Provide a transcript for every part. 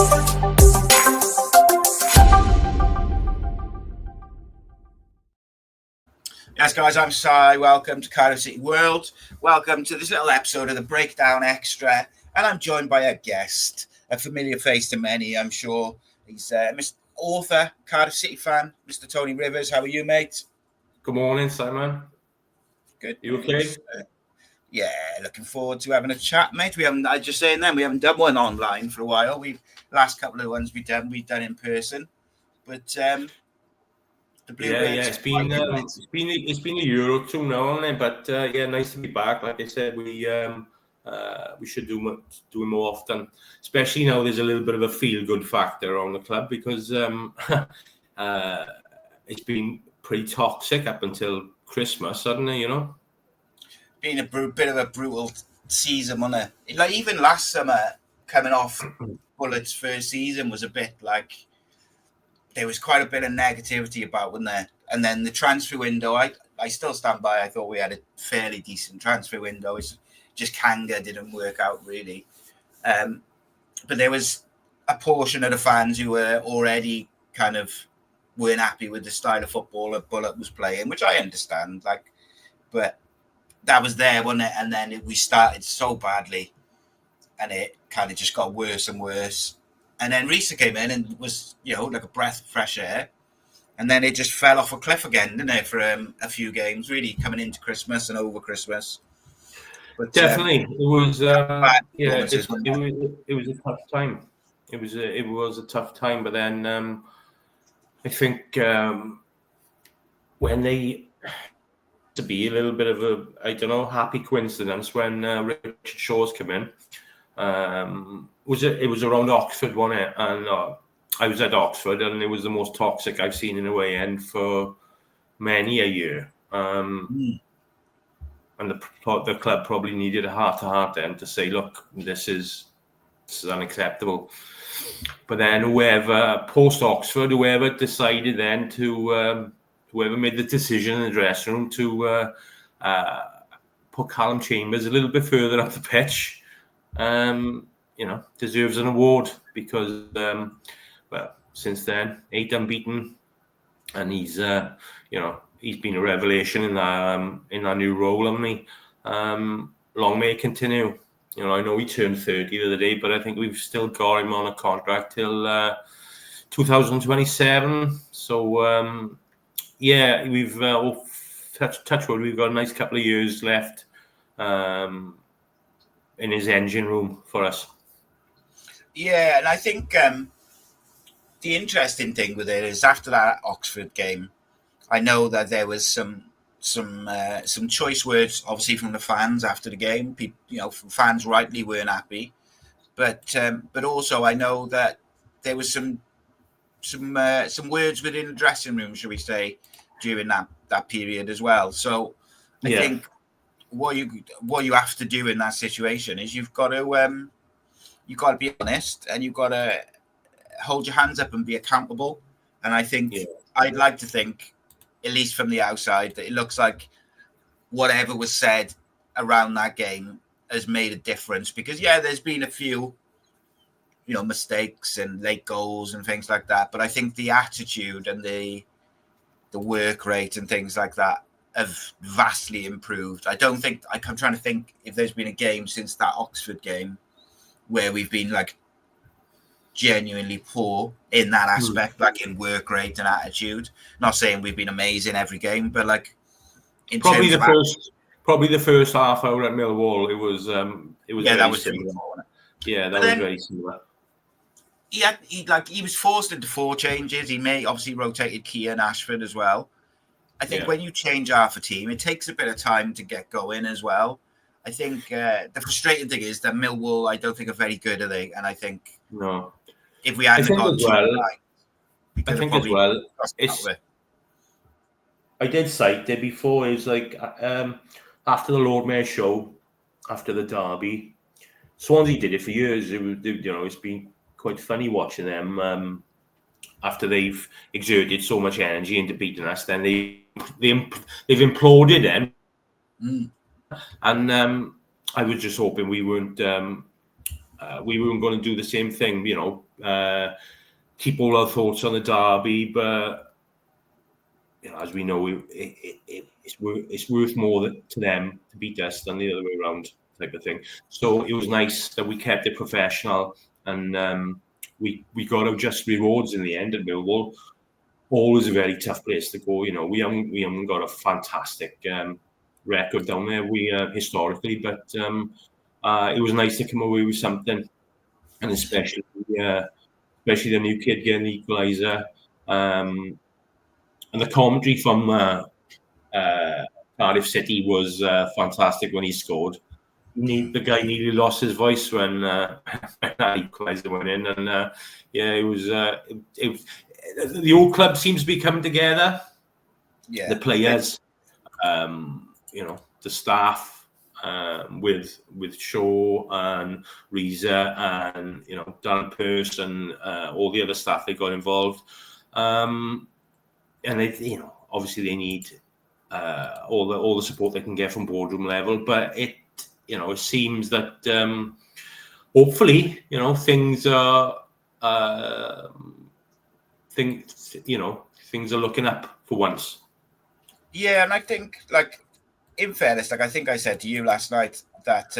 Yes, guys, I'm Si. Welcome to Cardiff City World. Welcome to this little episode of the Breakdown Extra. And I'm joined by a guest, a familiar face to many, I'm sure. He's Mr. Author, Cardiff City fan, Mr. Tony Rivers. How are you, mate? Good morning, Simon. Good. You okay? Yeah, looking forward to having a chat, mate. We haven't done one online for a while. Last couple of ones we've done in person. But the Bluebirds. It's been a year or two now, hasn't it? But nice to be back. Like I said, we should do it more often, especially now there's a little bit of a feel-good factor on the club because it's been pretty toxic up until Christmas, suddenly, you know. Been a bit of a brutal season, wasn't it? Like even last summer, coming off Bullett's first season was a bit like there was quite a bit of negativity about, wasn't there? And then the transfer window, I still stand by. I thought we had a fairly decent transfer window. It's just Kanga didn't work out really. But there was a portion of the fans who were already kind of weren't happy with the style of football that Bullock was playing, which I understand. But that was there, wasn't it? And then we started so badly, and it kind of just got worse and worse. And then Rhys came in and was, like a breath of fresh air. And then it just fell off a cliff again, didn't it, for a few games, really coming into Christmas and over Christmas. But definitely, it was it was a tough time. It was a tough time, but then I think when they to be a little bit of a happy coincidence when Richard Shaw's come in. It was around Oxford, wasn't it? And I was at Oxford, and it was the most toxic I've seen in away end for many a year. And the club probably needed a heart-to-heart then to say, look, this is unacceptable. But then whoever decided then to whoever made the decision in the dressing room to put Callum Chambers a little bit further up the pitch, deserves an award because, since then, 8 unbeaten, and he's been a revelation in that new role, hasn't he? Long may it continue. I know he turned 30 the other day, but I think we've still got him on a contract till 2027. So, we've touch wood, we've got a nice couple of years left in his engine room for us. Yeah, and I think the interesting thing with it is after that Oxford game, I know that there was some choice words, obviously from the fans after the game. Fans rightly weren't happy, but also I know that there was some words within the dressing room, shall we say, during that period as well. So I think what you have to do in that situation is you've got to be honest, and you've got to hold your hands up and be accountable. And I think I'd like to think, at least from the outside, that it looks like whatever was said around that game has made a difference. Because there's been a few, mistakes and late goals and things like that. But I think the attitude and the work rate and things like that have vastly improved. I'm trying to think if there's been a game since that Oxford game where we've been like genuinely poor in that aspect, like in work rate and attitude. Not saying we've been amazing every game, but like in probably the first half hour at Millwall, it was that was similar. Yeah, that was very similar. He was forced into 4 changes. He obviously rotated Kia and Ashford as well. I think when you change half a team, it takes a bit of time to get going as well. I think the frustrating thing is that Millwall, I don't think are very good, are they? And I think if we hadn't gone I did cite it before. It was like after the Lord Mayor show, after the derby, Swansea did it for years. It's been quite funny watching them after they've exerted so much energy into beating us. Then they've imploded then. And I was just hoping we weren't we weren't going to do the same thing, keep all our thoughts on the derby, but as we know, it's worth more to them to beat us than the other way around, type of thing. So it was nice that we kept it professional, and we got our just rewards in the end at Millwall. Always a very tough place to go. We haven't got a fantastic record down there. Historically, but it was nice to come away with something, and especially the new kid getting the equaliser, and the commentary from Cardiff City was fantastic when he scored. The guy nearly lost his voice when that equaliser went in, and it was. The old club seems to be coming together. Yeah, the players, the staff, with Shaw and Rhys and Dan Pearce and all the other staff they got involved, and they, obviously they need all the support they can get from boardroom level. But it seems that hopefully things are. Things are looking up for once. Yeah, and I think, in fairness, I think I said to you last night that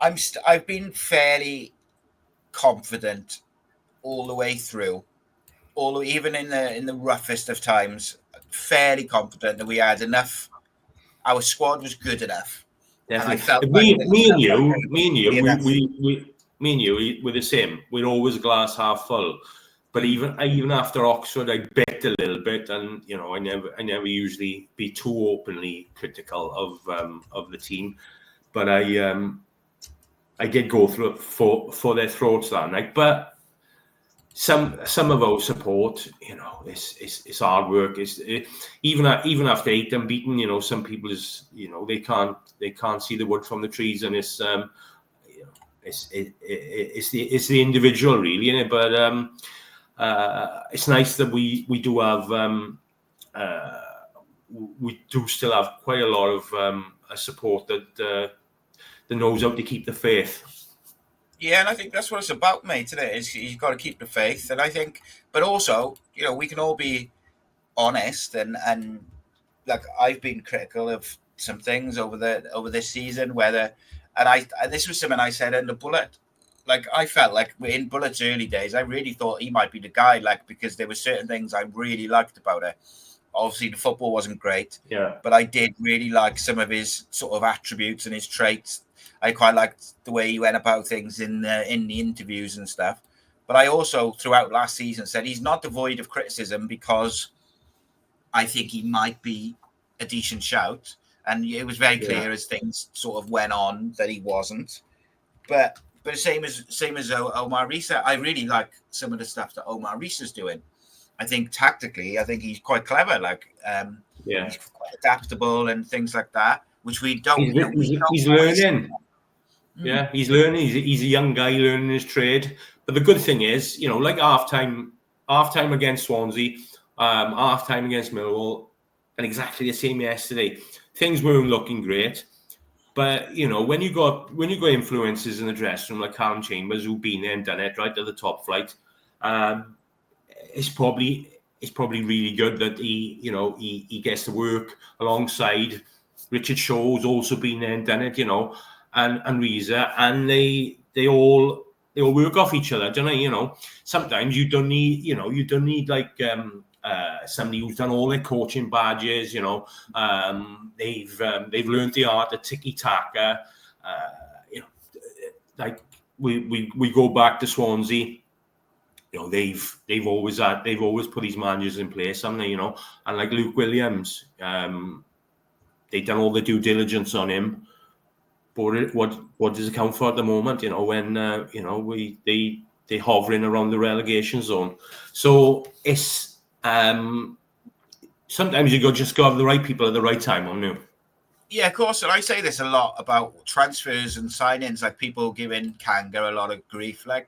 I've been fairly confident all the way through, even in the roughest of times, fairly confident that we had enough. Our squad was good enough. Definitely. And I felt me and you, we're the same. We're always glass half full. But even after Oxford, I bet a little bit, and I never usually be too openly critical of the team, but I did go through for their throats that night. But some of our support, it's hard work. Even after 8 unbeaten, some people they can't see the wood from the trees, and it's the individual really, isn't it? But it's nice that we do have we do still have quite a lot of support that knows how to keep the faith. Yeah, and I think that's what it's about, mate. Today is you've got to keep the faith, and I think, but also we can all be honest, and I've been critical of some things over this season, and this was something I said under Bullet. I felt like in Bullet's early days, I really thought he might be the guy, because there were certain things I really liked about it. Obviously, the football wasn't great, but I did really like some of his sort of attributes and his traits. I quite liked the way he went about things in the interviews and stuff. But I also, throughout last season, said he's not devoid of criticism, because I think he might be a decent shout. And it was very clear as things sort of went on that he wasn't. But same as Omar Rhys, I really like some of the stuff that Omar Rhys is doing. I think tactically, he's quite clever. He's quite adaptable and things like that, which we don't. He's learning. Yeah, he's learning. He's a young guy learning his trade. But the good thing is, half time against Swansea, half time against Millwall, and exactly the same yesterday. Things weren't looking great. But when you got influences in the dressing room like Callum Chambers, who've been there and done it right at the top flight, it's probably really good that he gets to work alongside Richard Shaw, who's also been there and done it, and Rhys, and they all work off each other, don't they? Sometimes you don't need somebody who's done all their coaching badges, they've learned the art of tiki-taka. We go back to Swansea, they've always put these managers in place, haven't they? And like Luke Williams, they've done all the due diligence on him. But what does it count for at the moment? When they hovering around the relegation zone. So it's sometimes you just got to have the right people at the right time, haven't you? Yeah, of course. And I say this a lot about transfers and signings, people giving Kanga a lot of grief. And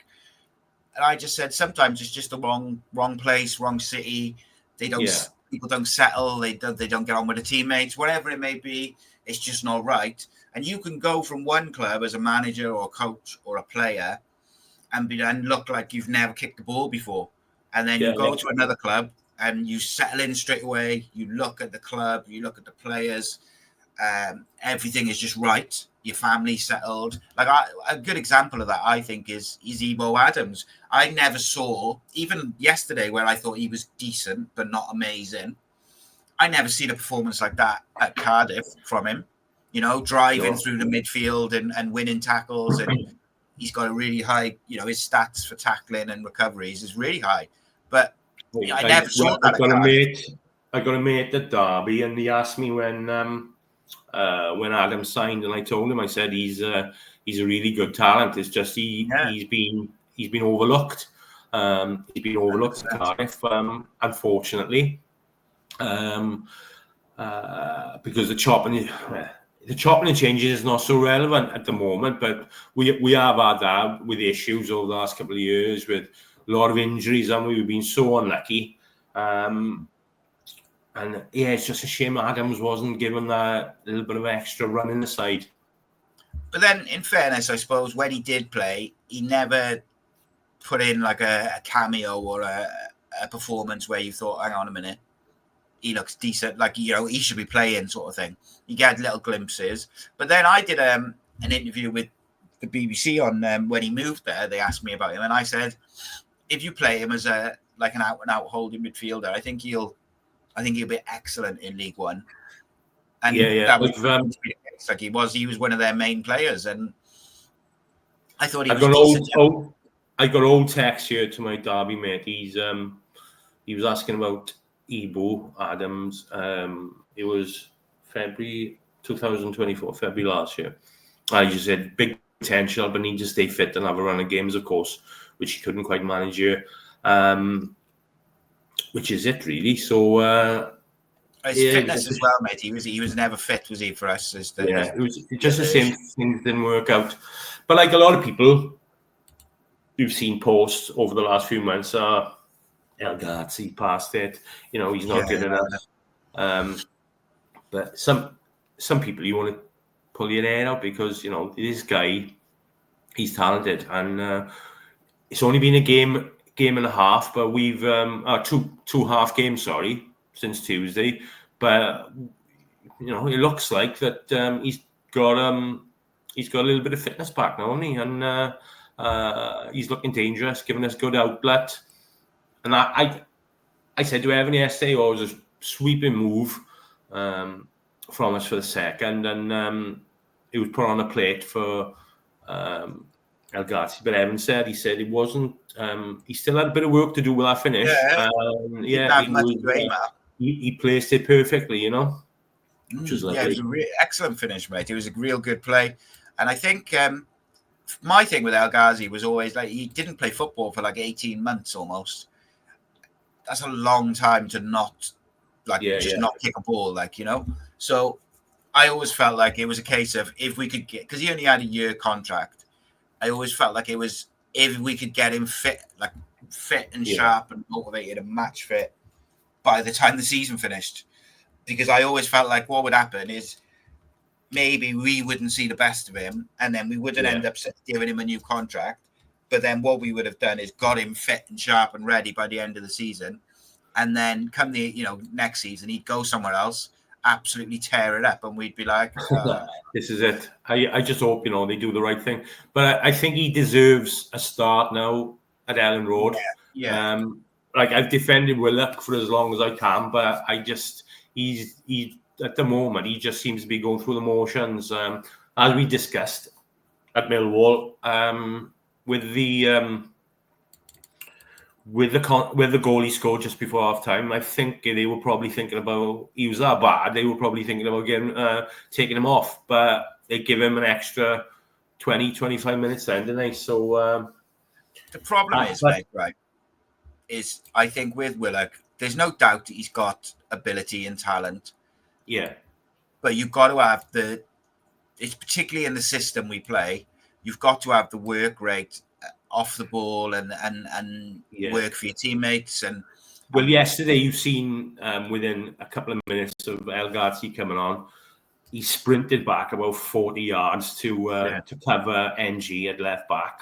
I just said sometimes it's just the wrong place, wrong city. People don't settle. They don't get on with the teammates, whatever it may be. It's just not right. And you can go from one club as a manager or a coach or a player and look like you've never kicked the ball before. And then you go to another club and you settle in straight away. You look at the club, you look at the players. Everything is just right. Your family's settled. Like a good example of that, I think, is Ebou Adams. I never saw, even yesterday, where I thought he was decent but not amazing. I never seen a performance like that at Cardiff from him. You know, driving through the midfield and winning tackles, and he's got a really high. You know, his stats for tackling and recoveries is really high. But I never saw that. I got a mate at Derby, and he asked me when Adams signed, and I told him, I said he's a really good talent. It's just he's been overlooked. He's been overlooked at Cardiff, unfortunately, because the chopping and changes is not so relevant at the moment. But we have had that with issues over the last couple of years with a lot of injuries, and we've been so unlucky. And yeah, it's just a shame Adams wasn't given that little bit of extra run in the side. But then, in fairness, I suppose when he did play, he never put in like a cameo or a performance where you thought, hang on a minute, he looks decent, like, you know, he should be playing, sort of thing. You get little glimpses. But then I did an interview with the BBC on when he moved there. They asked me about him, and I said, if you play him as an out-and-out holding midfielder, I think he'll be excellent in League One. And that was like he was one of their main players, and I thought I got old text here to my Derby mate. He was asking about Ebou Adams. It was February 2024, February last year. I just said big potential, but need to stay fit and have a run of games, of course, which he couldn't quite manage here. Which is it, really. So his fitness as well, mate. He was never fit, was he, for us? It was just the same thing didn't work out. But like a lot of people who've seen posts over the last few months are, El Ghazi passed it. You know, he's not good enough. But some people you want to pull your hair out because, you know, this guy, he's talented, and it's only been a game and a half, but we've two half games, since Tuesday. But you know, it looks like that he's got a little bit of fitness back now, hasn't he? And he's looking dangerous, giving us good outlet. And I said to Evan yesterday, it was a sweeping move from us for the second, and it was put on a plate for El Ghazi, but Evan said it wasn't. He still had a bit of work to do with that finish. He placed it perfectly, you know. Which was lovely. It was an excellent finish, mate. It was a real good play, and I think my thing with El Ghazi was always like he didn't play football for like 18 months almost. That's a long time to not not kick a ball, like, you know. So I always felt like it was a case of if we could get, because he only had a year contract. I always felt like it was if we could get him fit and sharp and motivated and match fit by the time the season finished. Because I always felt like what would happen is maybe we wouldn't see the best of him, and then we wouldn't end up giving him a new contract. But then what we would have done is got him fit and sharp and ready by the end of the season. And then come the next season, he'd go somewhere else, absolutely tear it up, and we'd be like, this is it. I just hope they do the right thing. But I think he deserves a start now at Ellen Road. Like, I've defended Willock for as long as I can, but he's at the moment he just seems to be going through the motions. As we discussed at Millwall, with the goal he scored just before half time, I think they were probably thinking about, he was that bad, they were probably thinking about taking him off, but they give him an extra 20-25 minutes then, didn't they? So the problem is I think with Willock, there's no doubt he's got ability and talent. Yeah. But you've got to have it's particularly in the system we play, you've got to have the work rate off the ball and work for your teammates. Well, yesterday you've seen within a couple of minutes of El Ghazi coming on, he sprinted back about 40 yards to cover NG at left back,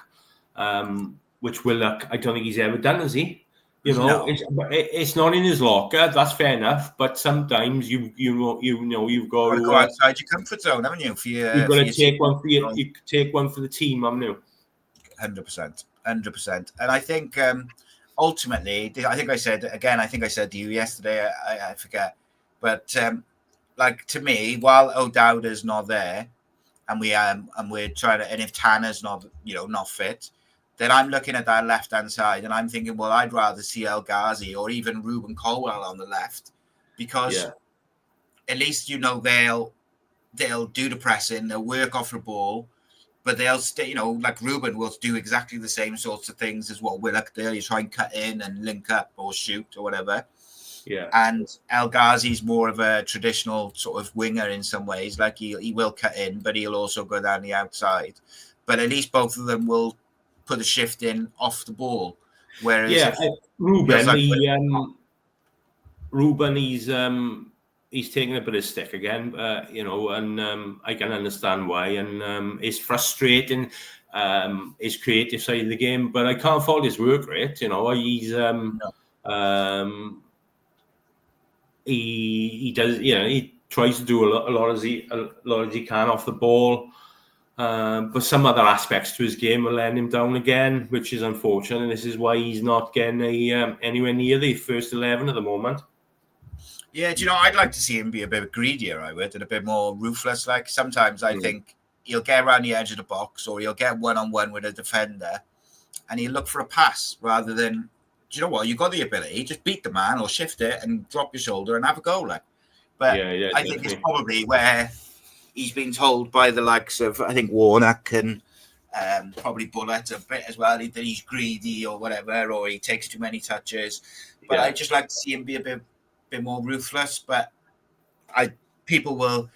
which Willock, I don't think he's ever done, has he? You know, it's not in his locker. That's fair enough. But sometimes you've got to go outside your comfort zone, haven't you? You've got to take one for you take one for the team, haven't you? 100%. And I think ultimately, I think I said to you yesterday, I forget, but like to me, while O'Dowda's not there, and we're trying to, and if Tanner's not fit, then I'm looking at that left hand side and I'm thinking, well, I'd rather see El Ghazi or even Ruben Colwell on the left, because at least they'll do the pressing, they'll work off the ball. But they'll stay, like Ruben will do exactly the same sorts of things as what Willock did. You try and cut in and link up or shoot or whatever. Yeah. And El Ghazi's more of a traditional sort of winger in some ways. Like he will cut in, but he'll also go down the outside. But at least both of them will put a shift in off the ball. Whereas Ruben, he's taking a bit of stick again, and I can understand why. And it's frustrating, his creative side of the game, but I can't fault his work rate. He's he does, he tries to do a lot as he can off the ball, but some other aspects to his game are letting him down again, which is unfortunate. And this is why he's not getting anywhere near the first 11 at the moment. Yeah, I'd like to see him be a bit greedier, I would, and a bit more ruthless. Like sometimes I think he'll get around the edge of the box or he'll get one-on-one with a defender and he'll look for a pass rather than, do you know what, you've got the ability, just beat the man or shift it and drop your shoulder and have a go. Like, but I think it's probably where he's been told by the likes of, I think, Warnock and probably Bullet a bit as well, that he's greedy or whatever, or he takes too many touches. But I'd just like to see him be a bit more ruthless, but people will,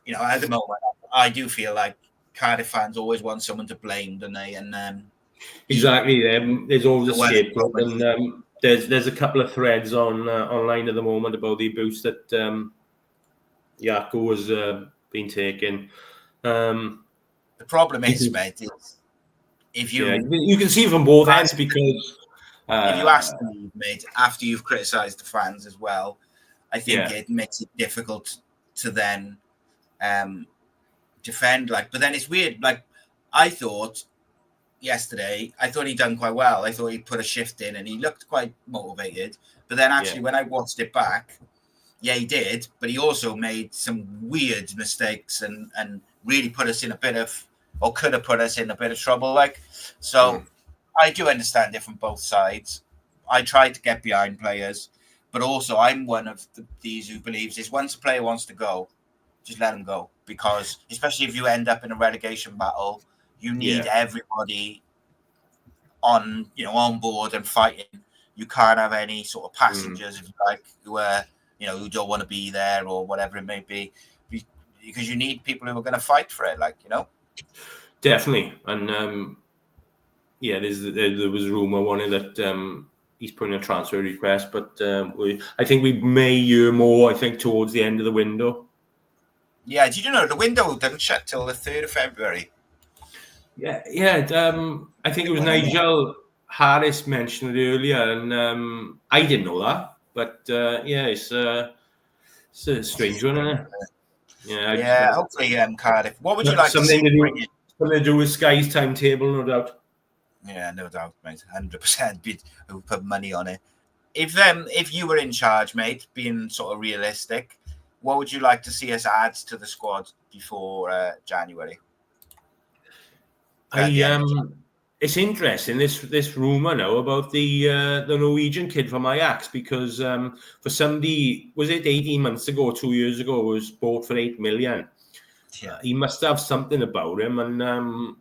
at the moment, I do feel like Cardiff fans always want someone to blame, don't they? And exactly, there's always a scapegoat, and there's a couple of threads online at the moment about the abuse that Yaku has been taking. The problem is, mate, is if you can see from both ends, because if you ask me, mate, after you've criticised the fans as well, I think it makes it difficult to then defend. Like, but then it's weird. Like, I thought yesterday, he'd done quite well. I thought he put a shift in and he looked quite motivated. But then actually, when I watched it back, he did. But he also made some weird mistakes and really put us in could have put us in a bit of trouble. Like, so. I do understand it from both sides. I try to get behind players, but also I'm one of these who believes is once a player wants to go, just let him go. Because especially if you end up in a relegation battle, you need everybody on board and fighting. You can't have any sort of passengers, if you like, who don't want to be there or whatever it may be, because you need people who are going to fight for it. Definitely, and. There was a rumour warning that he's putting a transfer request, but I think we may hear more, towards the end of the window. Yeah, did you know the window doesn't shut till the 3rd of February? Yeah. I think it was Nigel Harris mentioned it earlier, and I didn't know that. But it's a strange one, isn't it? Yeah, hopefully, Cardiff. What would you like to see? Something to do with Sky's timetable, no doubt. Yeah, no doubt, mate. 100%. Who put money on it? If you were in charge, mate, being sort of realistic, what would you like to see us add to the squad before January? It's interesting this rumor now about the Norwegian kid from Ajax, because for somebody, was it 18 months ago, 2 years ago, was bought for 8 million. Yeah, he must have something about him, and.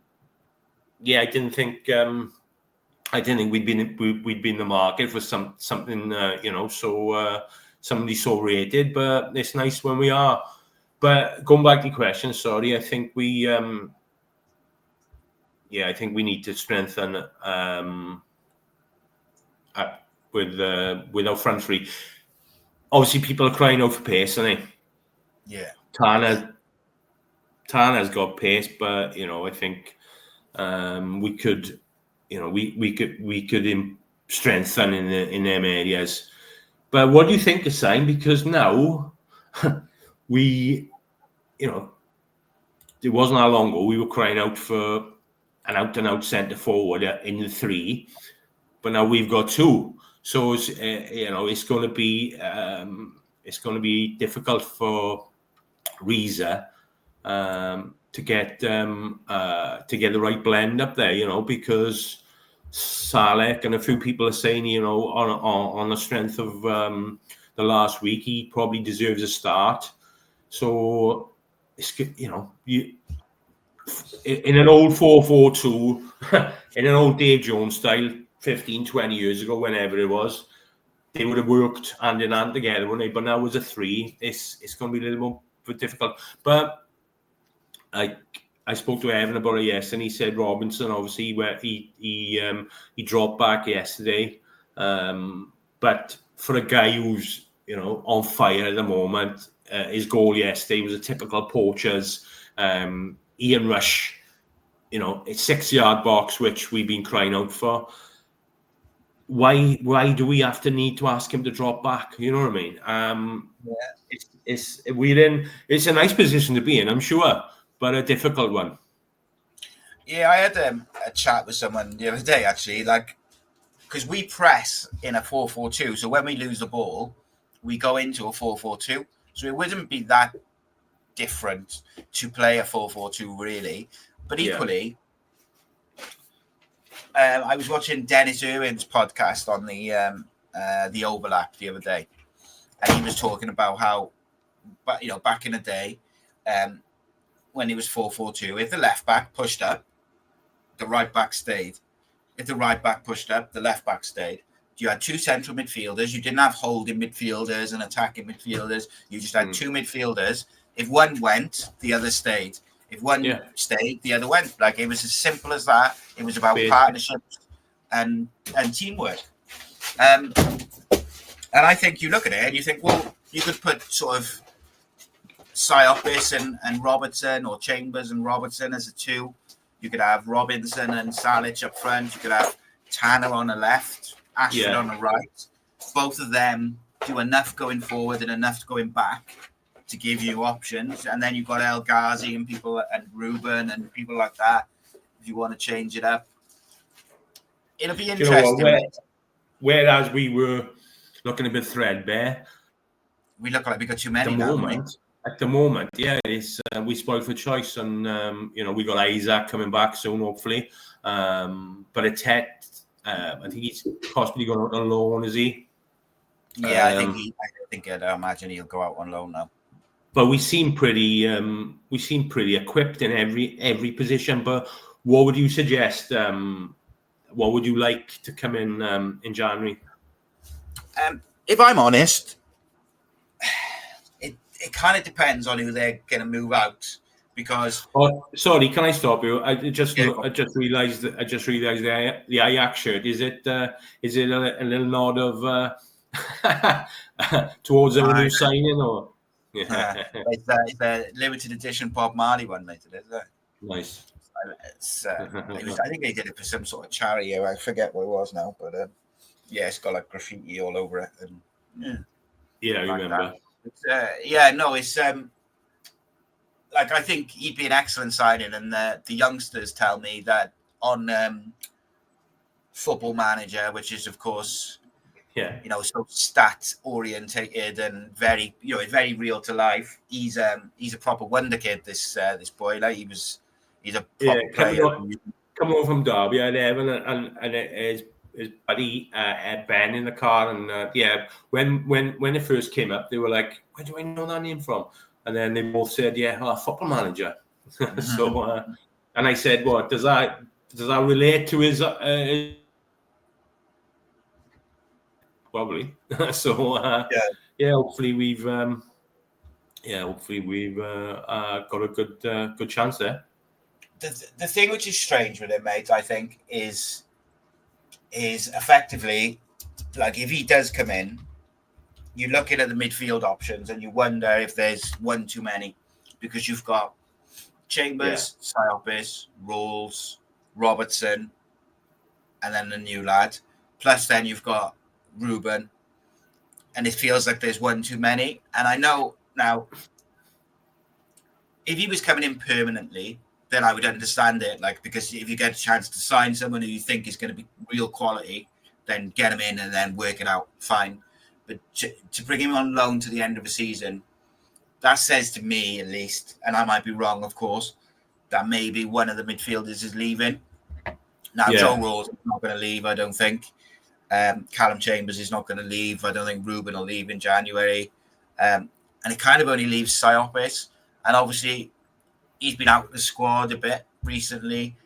I didn't think we'd been in the market for something so somebody so rated, but it's nice when we are. But going back to your question, sorry, I think we need to strengthen with our front three. Obviously, people are crying out for pace, aren't they? Yeah. Tanner Tana's got pace, but I think we could, we could strengthen in them areas. But what do you think of Sign? Because now we, it wasn't that long ago we were crying out for an out-and-out centre forward in the 3, but now we've got 2. So it's it's going to be difficult for Rhys to get the right blend up there, because Salek and a few people are saying, on the strength of the last week, he probably deserves a start. So it's in an old 4-4-2, in an old Dave Jones style, 15, 20 years ago, whenever it was, they would have worked hand in hand together, wouldn't they? But now as a 3, it's going to be a little more difficult. But I spoke to Evan about it yesterday, and he said Robertson, obviously, where he dropped back yesterday. But for a guy who's on fire at the moment, his goal yesterday was a typical Poachers. Ian Rush, it's 6-yard box, which we've been crying out for. Why do we have to need to ask him to drop back? You know what I mean? It's a nice position to be in, I'm sure, but a difficult one. Yeah, I had a chat with someone the other day, actually, because we press in a 4-4-2. So when we lose the ball, we go into a 4-4-2. So it wouldn't be that different to play a 4-4-2, really. But equally, I was watching Dennis Irwin's podcast on the Overlap the other day, and he was talking about how, back in the day, when it was 4-4-2, if the left back pushed up, the right back stayed. If the right back pushed up, the left back stayed. You had 2 central midfielders. You didn't have holding midfielders and attacking midfielders. You just had 2 midfielders. If one went, the other stayed. If one stayed, the other went. It was as simple as that. It was about partnerships and teamwork. And I think you look at it and you think, well, you could put sort of Siopis and Robertson, or Chambers and Robertson as a 2. You could have Robinson and Salic up front. You could have Tanner on the left, Ashford on the right. Both of them do enough going forward and enough going back to give you options. And then you've got El Ghazi and people, and Ruben and people like that, if you want to change it up. It'll be interesting. Whereas we were looking a bit threadbare, we look like we got too many now. At the moment, it's we spoiled for choice, and we got Isaac coming back soon, hopefully. But it's I think he's possibly going out on loan, is he? Yeah, I imagine he'll go out on loan now. But we seem pretty equipped in every position. But what would you suggest? What would you like to come in January? If I'm honest, it kind of depends on who they're going to move out, because. Oh, sorry, can I stop you? I just realised the Ajax shirt. Is it a little nod of towards a new signing, or? It's a limited edition Bob Marley one, mate. It is. Nice. I think they did it for some sort of charity. I forget what it was now, but it's got graffiti all over it. And, I remember. It's I think he'd be an excellent signing, and the youngsters tell me that on Football Manager, which is of course, so stat orientated and very, very real to life. He's a proper wonder kid. This boy, he's a proper player. Come on from Derby, Evan, and his buddy Ben in the car, and when it first came up, they were like, "Where do I know that name from?" And then they both said, Football Manager. So, and I said, "What does that relate to his?" Probably. So, hopefully we've got a good chance there. The thing which is strange with him, mate, I think, is effectively, if he does come in, you're looking at the midfield options and you wonder if there's one too many, because you've got Chambers, Siopis, Rolls, Robertson, and then the new lad. Plus, then you've got Ruben, and it feels like there's one too many. And I know now, if he was coming in permanently, then I would understand it. Like, because if you get a chance to sign someone who you think is going to be real quality, then get him in and then work it out. Fine. But to bring him on loan to the end of the season, that says to me, at least, and I might be wrong, of course, that maybe one of the midfielders is leaving. Now, Joe Rose is not going to leave, I don't think. Callum Chambers is not going to leave. I don't think Ruben will leave in January. And it kind of only leaves Siopis. And obviously, he's been out of the squad a bit recently.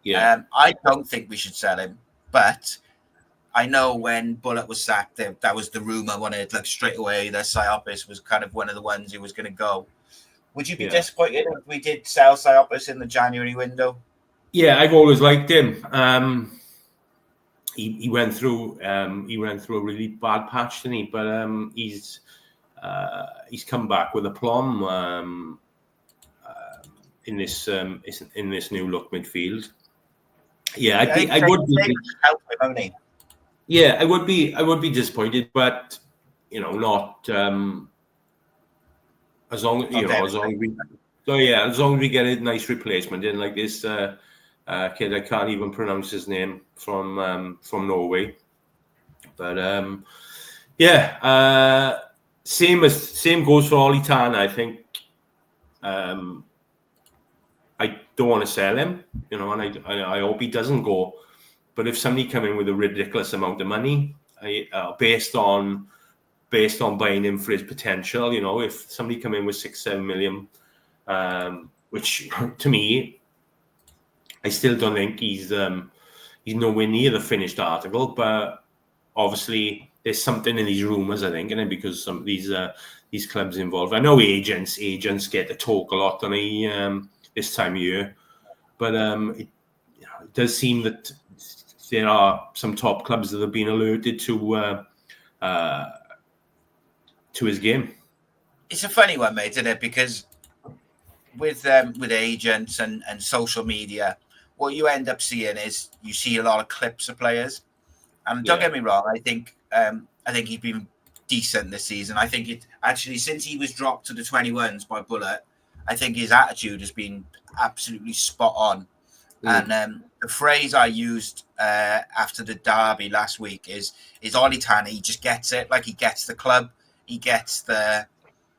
Yeah. I don't think we should sell him. But I know when Bullock was sacked, that was the rumour when it like straight away that Siopis was kind of one of the ones who was going to go. Would you be disappointed if we did sell Siopis in the January window? Yeah, I've always liked him. He went through a really bad patch, didn't he? But he's come back with aplomb in this new look midfield. Yeah, I would be. Yeah, I would be disappointed, but not as long as we get a nice replacement in like this kid. I can't even pronounce his name from Norway, but same goes for Ollie Tan. I think I don't want to sell him, and I hope he doesn't go. But if somebody come in with a ridiculous amount of money, based on buying him for his potential, if somebody come in with 6-7 million, which to me, I still don't think he's nowhere near the finished article. But obviously, there's something in these rumours, I think, because some of these clubs involved. I know agents get to talk a lot, don't they, this time of year, but it does seem that there are some top clubs that have been alerted to his game. It's a funny one, mate, isn't it? Because with agents and social media, what you end up seeing is you see a lot of clips of players. And don't get me wrong, I think he's been decent this season. I think it actually, since he was dropped to the 21s by Bullock, I think his attitude has been absolutely spot on. And the phrase I used after the derby last week is Ollie Tan. He just gets it. Like, he gets the club, he gets the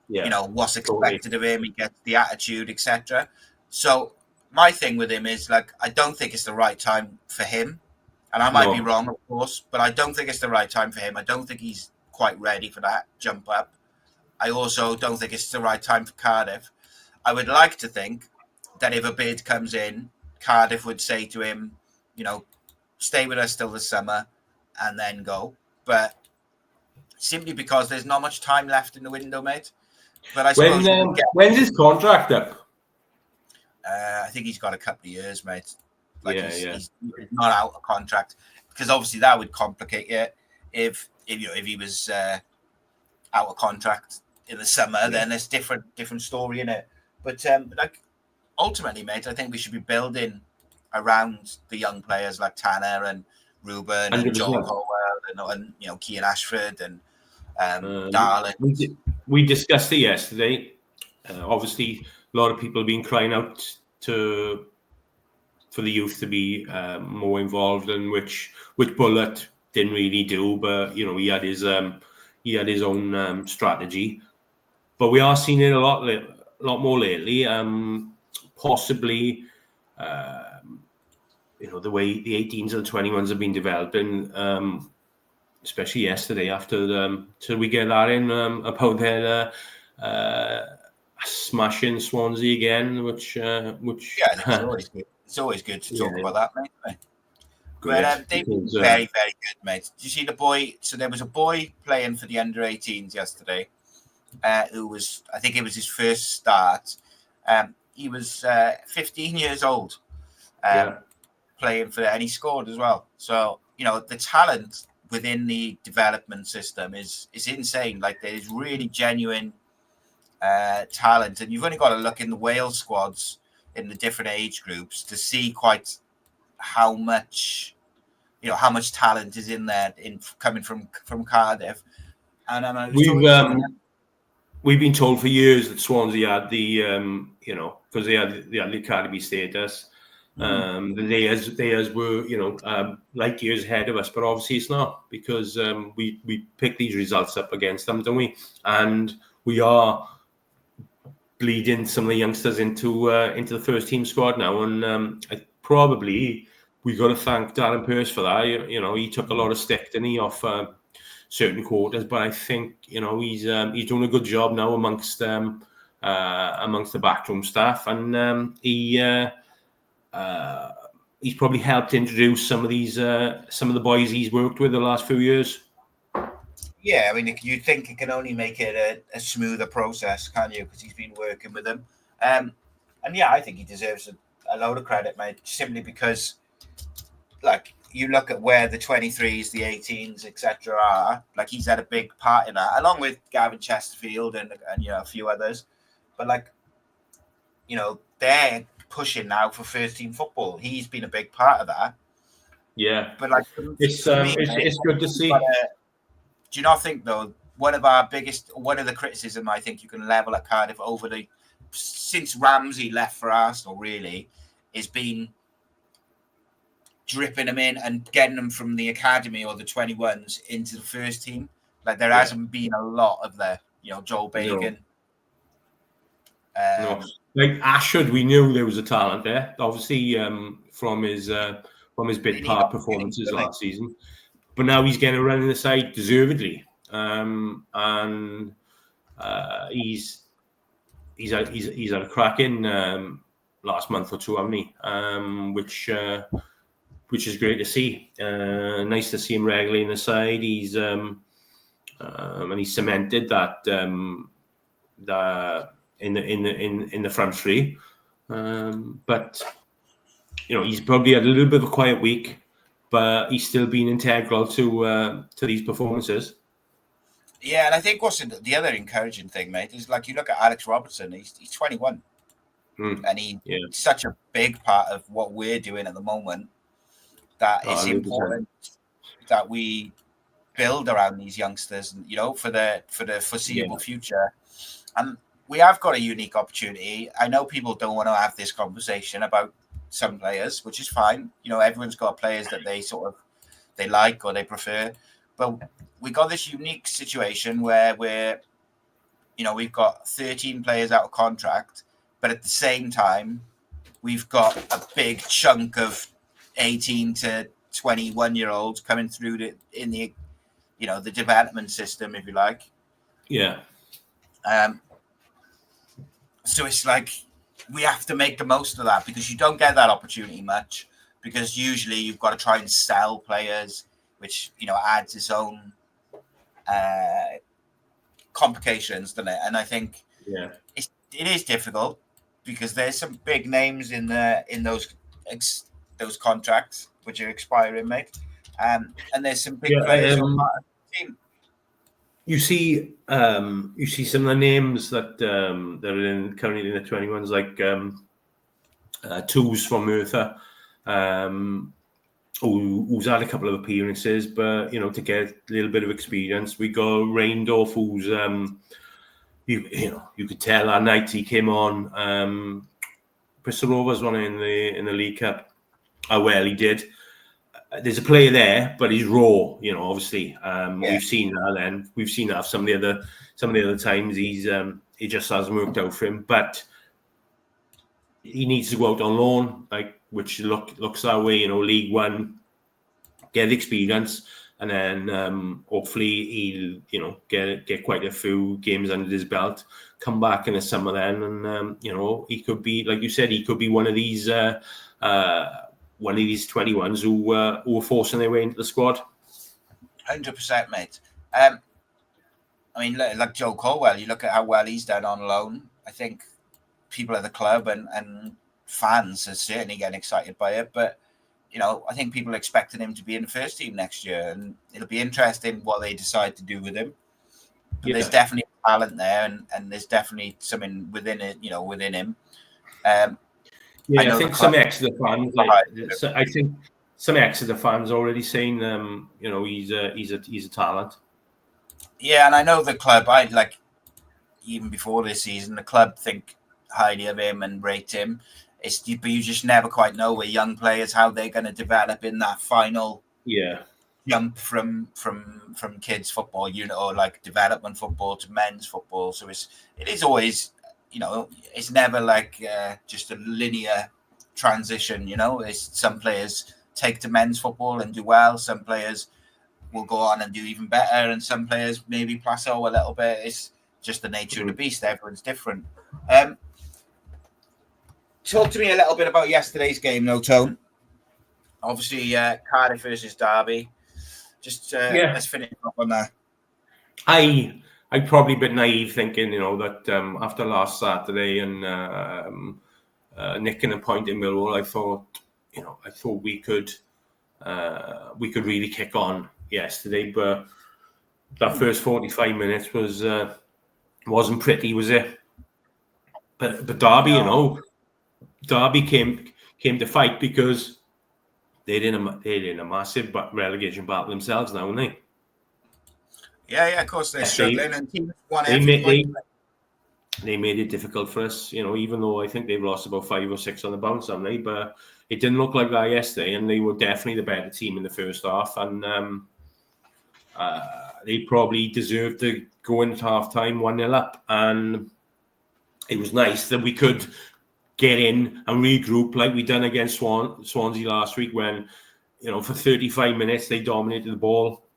what's expected of him, he gets the attitude, etc. So my thing with him is, like, I don't think it's the right time for him, and I might be wrong, of course, but I don't think it's the right time for him. I don't think he's quite ready for that jump up. I also don't think it's the right time for Cardiff. I would like to think that if a bid comes in, Cardiff would say to him, stay with us till the summer and then go. But simply because there's not much time left in the window, mate. But I suppose when's his contract up? I think he's got a couple of years, mate. He's not out of contract, because obviously that would complicate it. If he was out of contract in the summer, then it's different story in it. But ultimately, mate, I think we should be building around the young players like Tanner and Ruben and Joel Colwell and Kean Ashford and Darling. We discussed it yesterday. Obviously, a lot of people have been crying out for the youth to be more involved, and which Bullock didn't really do. But he had his own strategy. But we are seeing it a lot more lately. Possibly, the way the 18s and 21s have been developing, especially yesterday till we get that in about their smashing Swansea again, which it's always good to talk about that, mate. But they've been very, very good, mate. Did you see the boy? So there was a boy playing for the under-18s yesterday, who was, I think it was his first start. He was 15 years old, playing for, and he scored as well. So the talent within the development system is insane. Like, there's really genuine talent, and you've only got to look in the Wales squads in the different age groups to see quite how much talent is in there coming from Cardiff. And we've been told for years that Swansea had the because they had the academy status. They were light years ahead of us, but obviously it's not, because we pick these results up against them, don't we? And we are bleeding some of the youngsters into the first team squad now, and probably we got to thank Darren Pearce for that. He took a lot of stick, didn't he, off certain quarters, but I think he's doing a good job now amongst the backroom staff, and he's probably helped introduce some of the boys he's worked with the last few years. Yeah, I mean, you think it can only make it a smoother process, can you? Because he's been working with them, and yeah, I think he deserves a load of credit, mate. Simply because, like, you look at where the 23s, the 18s, etc. are. Like, he's had a big part in that, along with Gavin Chesterfield and a few others. But they're pushing now for first team football. He's been a big part of that. Yeah, but it's good to see. Do you not think, though, one of the criticism I think you can level at Cardiff since Ramsey left for Arsenal, really, is been dripping them in and getting them from the academy or the 21s into the first team. Like, there hasn't been a lot of Joel Bagan. No. Like Ashford, we knew there was a talent there, obviously, from his bit part performances last season. But now he's getting a run in the side deservedly, and he's had a cracking last month or two, hasn't he? Which is great to see. Nice to see him regularly in the side. He's and he's cemented that in the front three. But he's probably had a little bit of a quiet week, but he's still been integral to these performances. Yeah, and I think what's the other encouraging thing, mate, is like you look at Alex Robertson. He's 21, and he's such a big part of what we're doing at the moment. That it's 100%. Important that we build around these youngsters, for the foreseeable future. And we have got a unique opportunity. I know people don't want to have this conversation about some players, which is fine. Everyone's got players that they like or they prefer, but we got this unique situation where we've got 13 players out of contract, but at the same time we've got a big chunk of 18 to 21-year-olds coming through in the the development system, if you like. Yeah. So it's like we have to make the most of that, because you don't get that opportunity much, because usually you've got to try and sell players, which adds its own complications, doesn't it? And I think it is difficult, because there's some big names in those contracts which are expiring, mate. And there's some big players who are part of the team. You see some of the names that are currently in the 21s, like Tools from Merthyr, who's had a couple of appearances, but to get a little bit of experience. We got Reindorf, who's you could tell that night he came on. Bristol Rovers won in the League Cup. How well he did. There's a player there, but he's raw. Obviously, we've seen that. Then we've seen that some of the other times he just hasn't worked out for him. But he needs to go out on loan, which looks that way. League One, get experience, and then hopefully he'll get quite a few games under his belt. Come back in the summer then, and he could be, like you said, he could be one of these 21s who are forcing their way into the squad. 100%, mate. I mean, like Joe Colwell, you look at how well he's done on loan. I think people at the club and fans are certainly getting excited by it. But, I think people are expecting him to be in the first team next year, and it'll be interesting what they decide to do with him. But there's definitely talent there, and there's definitely something within it, within him. Yeah, I think some Exeter fans. I think some Exeter fans already saying, he's a talent. Yeah, and I know the club. Even before this season, the club think highly of him and rate him. But you just never quite know with young players how they're going to develop in that final jump from kids football unit or like development football to men's football. So it is always, it's never like just a linear transition. Some players take to men's football and do well. Some players will go on and do even better, and some players maybe plateau a little bit. It's just the nature of the beast. Everyone's different. Talk to me a little bit about yesterday's game, though, Tone. Obviously, Cardiff versus Derby. Let's finish up on that. I probably a bit naive thinking, that after last Saturday and nicking a point in Millwall, I thought we could really kick on yesterday, but that first 45 minutes wasn't pretty, was it? But Derby, Derby came to fight because they're in a massive relegation battle themselves now, aren't they? Yeah, of course they're struggling, and teams won they made it difficult for us, even though I think they've lost about 5 or 6 on the bounce, haven't they? But it didn't look like that yesterday, and they were definitely the better team in the first half, and they probably deserved to go in at half-time 1-0 up, and it was nice that we could get in and regroup like we done against Swansea last week when, for 35 minutes they dominated the ball,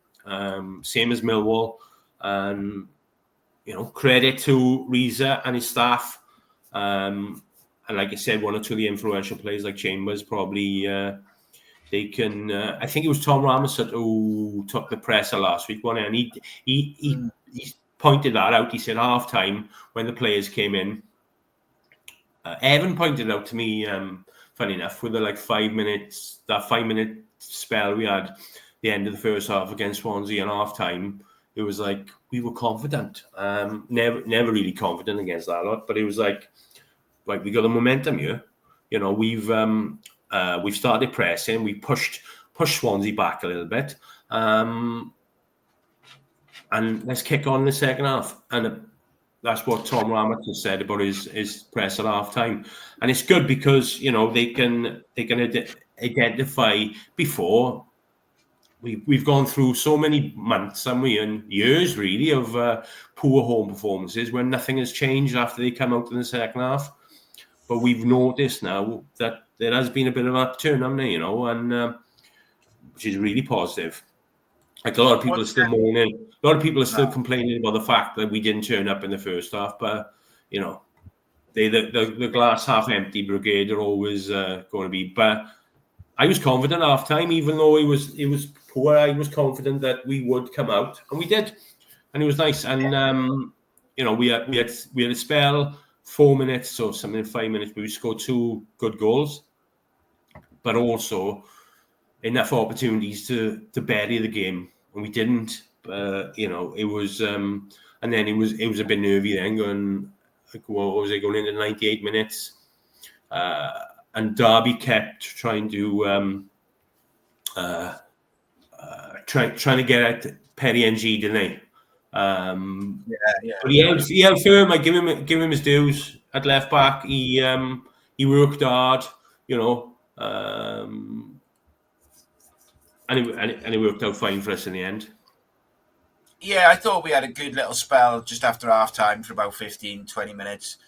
same as Millwall. And, credit to Rhys and his staff. And like I said, one or two of the influential players like Chambers probably they can. I think it was Tom Ramsett who took the presser last week, wasn't it? And he pointed that out. He said half-time when the players came in. Evan pointed out to me, funny enough, with the 5 minutes, that 5-minute spell we had the end of the first half against Swansea and half-time, it was like we were confident. Never really confident against that lot, but it was like, right, we got the momentum here. We've started pressing, we pushed Swansea back a little bit, and let's kick on in the second half. And that's what Tom Ramsett said about his press at half time, and it's good because they can identify before. We've gone through so many months, haven't we, and years really of poor home performances when nothing has changed after they come out in the second half. But we've noticed now that there has been a bit of an upturn, haven't they? And which is really positive. Like a lot of people are still moaning. A lot of people are still complaining about the fact that we didn't turn up in the first half. But the glass half empty brigade are always going to be. But I was confident half time, even though it was poor. I was confident that we would come out, and we did, and it was nice. And we had a spell, 4 minutes or something, 5 minutes, where we scored 2 good goals, but also enough opportunities to bury the game, and we didn't. It was, and then it was a bit nervy then going. What was it, going into 98 minutes? And Derby kept trying to trying to get at Perry NG, didn't they? But he held firm. I give him his dues at left back. He worked hard, and it worked out fine for us in the end. Yeah, I thought we had a good little spell just after half time for about 15-20 minutes.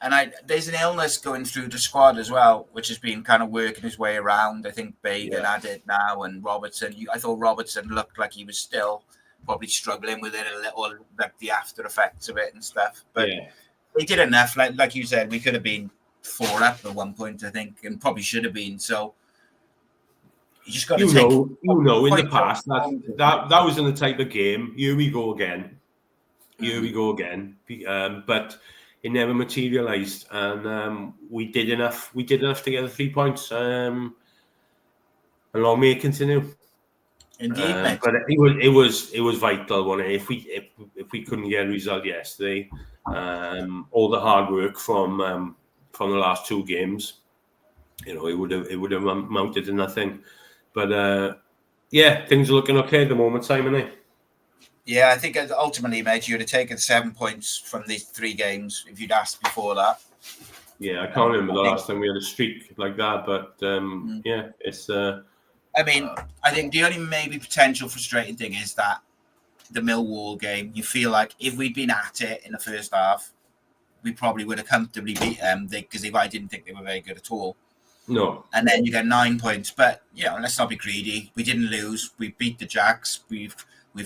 And there's an illness going through the squad as well, which has been kind of working his way around. I think Bagan had it now, and Robertson. I thought Robertson looked like he was still probably struggling with it a little, like the after effects of it and stuff. But they did enough. Like you said, we could have been 4 up at one point, I think, and probably should have been. So you just got to take. In the past that wasn't the type of game. Here we go again. But it never materialised, and we did enough. We did enough to get the 3 points, and long may it continue. Indeed, but it was vital, wasn't it? If we couldn't get a result yesterday, all the hard work from from the last 2 games, it would have amounted to nothing. But things are looking okay at the moment, Simon. Yeah, I think ultimately, mate, you'd have taken 7 points from these 3 games if you'd asked before that. Yeah, I can't remember the last time we had a streak like that, but it's. I mean, I think the only maybe potential frustrating thing is that the Millwall game, you feel like if we'd been at it in the first half, we probably would have comfortably beat them because I didn't think they were very good at all. No. And then you get 9 points, but let's not be greedy. We didn't lose. We beat the Jacks. We've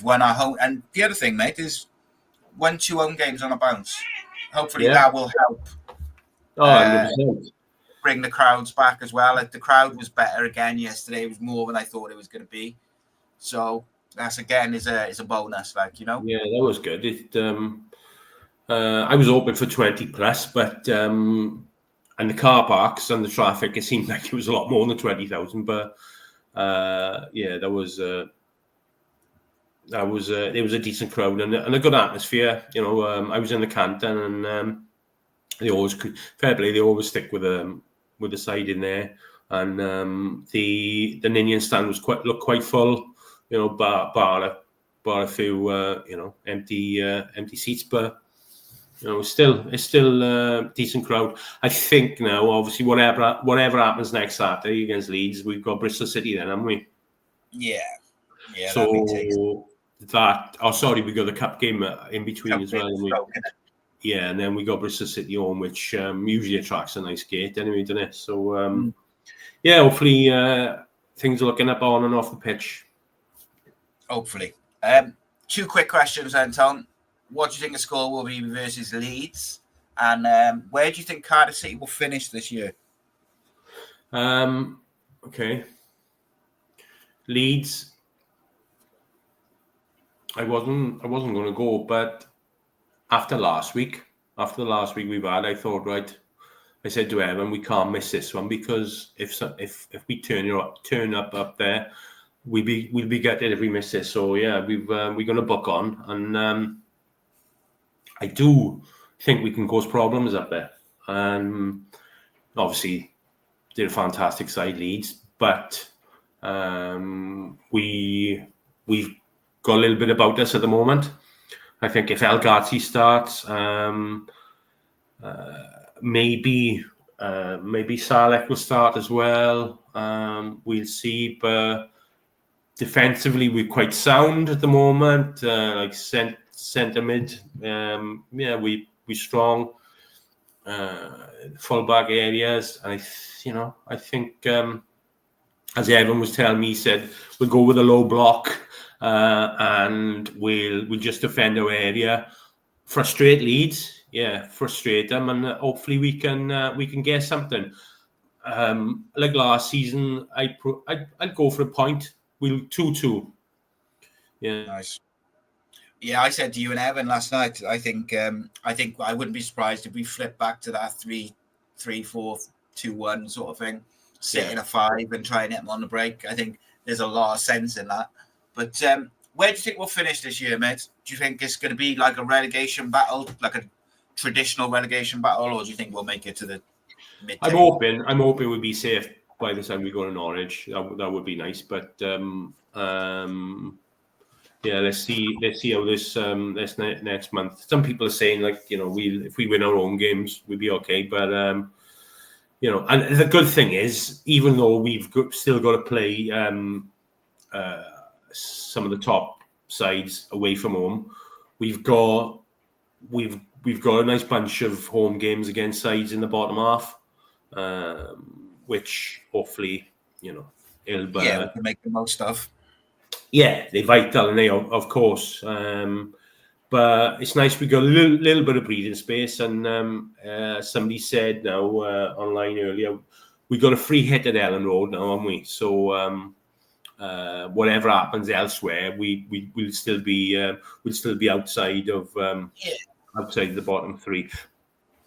won our home. And the other thing, mate, is 1-2 home games on a bounce. Hopefully that will help. 100%. Bring the crowds back as well. Like, the crowd was better again yesterday. It was more than I thought it was going to be. So that's again is a bonus, Yeah, that was good. I was hoping for 20 plus, but and the car parks and the traffic, it seemed like it was a lot more than 20,000. But it was a decent crowd and a good atmosphere. I was in the Canton, and they always fair play. They always stick with the side in there, and the Ninian stand looked quite full. Bar a few empty seats, but it's still a decent crowd. I think now, obviously, whatever happens next Saturday against Leeds, we've got Bristol City then, haven't we? Yeah. So we got the cup game in between as well. And then we got Bristol City home, which usually attracts a nice gate anyway, doesn't it? So hopefully things are looking up on and off the pitch. Hopefully. 2 quick questions then, Tom. What do you think the score will be versus Leeds? And where do you think Cardiff City will finish this year? Okay. Leeds. I wasn't going to go, but after the last week we've had, I thought, right. I said to Evan, we can't miss this one, because if we turn up there, we'll be gutted if we miss this. So yeah, we're going to book on, and I do think we can cause problems up there. Obviously, they're a fantastic side, Leeds, but we've got a little bit about us at the moment. I think if El Ghazi starts, maybe Salek will start as well. We'll see, but defensively we're quite sound at the moment. Like centre mid, we're strong. Full-back areas, and I think as Evan was telling me, he said we'll go with a low block, and we'll just defend our area, frustrate Leeds, frustrate them, and hopefully we can get something. Like last season, I'd go for a point. We'll 2-2. Yeah, nice. Yeah, I said to you and Evan last night, I think I wouldn't be surprised if we flip back to that 3-4-2-1 sort of thing, sit in a 5 and try and hit them on the break. I think there's a lot of sense in that. But where do you think we'll finish this year, mate? Do you think it's going to be like a relegation battle, like a traditional relegation battle, or do you think we'll make it to the mid? I'm hoping we'll be safe by the time we go to Norwich. That would be nice, but let's see how this next month. Some people are saying, like, if we win our own games, we'll be okay. But and the good thing is, even though we've still got to play some of the top sides away from home, we've got a nice bunch of home games against sides in the bottom half, which hopefully it'll we can make the most of. Yeah, they're vital, and they, of course. But it's nice we got a little bit of breathing space. And somebody said now online earlier, we got a free hit at Ellen Road now, haven't we? So whatever happens elsewhere, we'll still be outside of outside the bottom 3.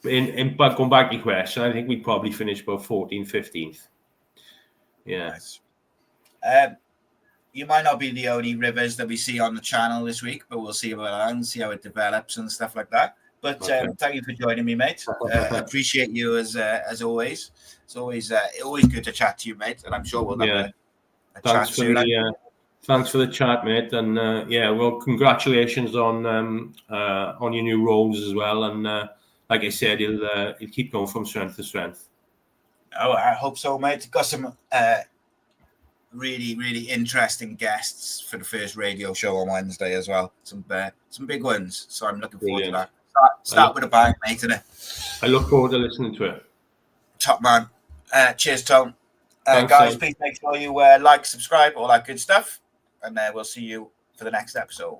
But going back to your question, I think we'd probably finish about 14th, 15th. Yeah. Nice. You might not be the only Rivers that we see on the channel this week, but we'll see about that and see how it develops and stuff like that. But thank you for joining me, mate. Appreciate you as always. It's always good to chat to you, mate. And I'm sure we'll have a chat soon. Thanks for the chat, mate. And well, congratulations on your new roles as well. And like I said, he'll keep going from strength to strength. Oh, I hope so, mate. Got some really, really interesting guests for the first radio show on Wednesday as well. Some big ones. So I'm looking forward to that. Start with a bang, mate, innit? I look forward to listening to it. Top man. Cheers, Tom. Thanks, guys, Tom. please make sure you like, subscribe, all that good stuff. And we'll see you for the next episode.